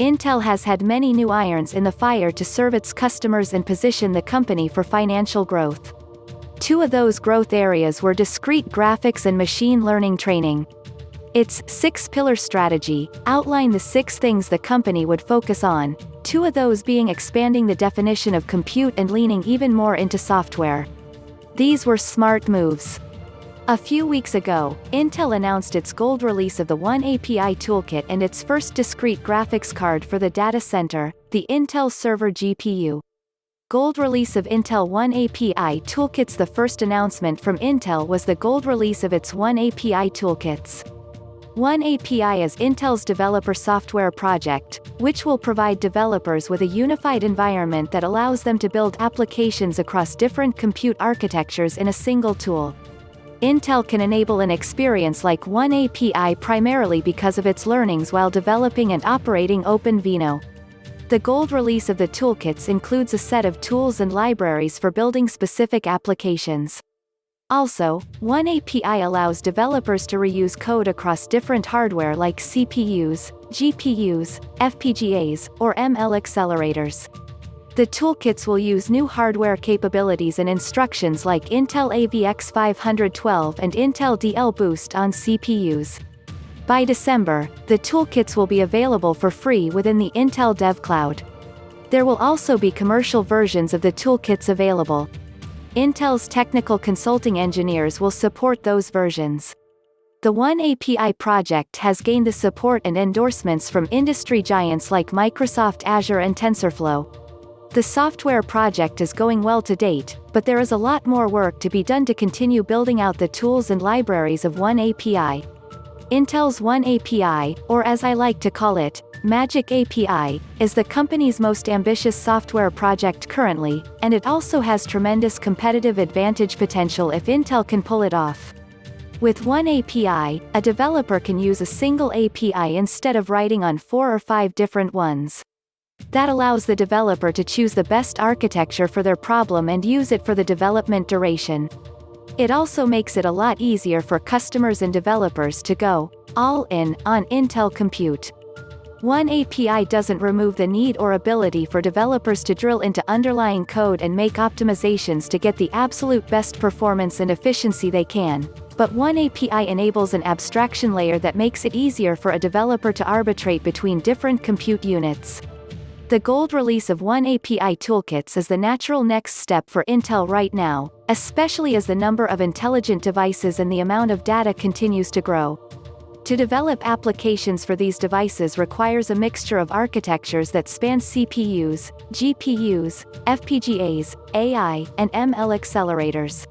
Intel has had many new irons in the fire to serve its customers and position the company for financial growth. Two of those growth areas were discrete graphics and machine learning training. Its six-pillar strategy outlined the 6 things the company would focus on, 2 of those being expanding the definition of compute and leaning even more into software. These were smart moves. A few weeks ago, Intel announced its gold release of the OneAPI Toolkit and its first discrete graphics card for the data center, the Intel Server GPU. Gold release of Intel OneAPI Toolkits. The first announcement from Intel was the gold release of its OneAPI Toolkits. OneAPI is Intel's developer software project, which will provide developers with a unified environment that allows them to build applications across different compute architectures in a single tool. Intel can enable an experience like OneAPI primarily because of its learnings while developing and operating OpenVINO. The gold release of the toolkits includes a set of tools and libraries for building specific applications. Also, OneAPI allows developers to reuse code across different hardware like CPUs, GPUs, FPGAs, or ML accelerators. The toolkits will use new hardware capabilities and instructions like Intel AVX 512 and Intel DL Boost on CPUs. By December, the toolkits will be available for free within the Intel Dev Cloud. There will also be commercial versions of the toolkits available. Intel's technical consulting engineers will support those versions. The OneAPI project has gained the support and endorsements from industry giants like Microsoft Azure and TensorFlow. The software project is going well to date, but there is a lot more work to be done to continue building out the tools and libraries of OneAPI. Intel's OneAPI, or as I like to call it, Magic API, is the company's most ambitious software project currently, and it also has tremendous competitive advantage potential if Intel can pull it off. With OneAPI, a developer can use a single API instead of writing on 4 or 5 different ones. That allows the developer to choose the best architecture for their problem and use it for the development duration. It also makes it a lot easier for customers and developers to go all in on Intel compute. OneAPI doesn't remove the need or ability for developers to drill into underlying code and make optimizations to get the absolute best performance and efficiency they can, but OneAPI enables an abstraction layer that makes it easier for a developer to arbitrate between different compute units. The gold release of OneAPI Toolkits is the natural next step for Intel right now, especially as the number of intelligent devices and the amount of data continues to grow. To develop applications for these devices requires a mixture of architectures that span CPUs, GPUs, FPGAs, AI, and ML accelerators.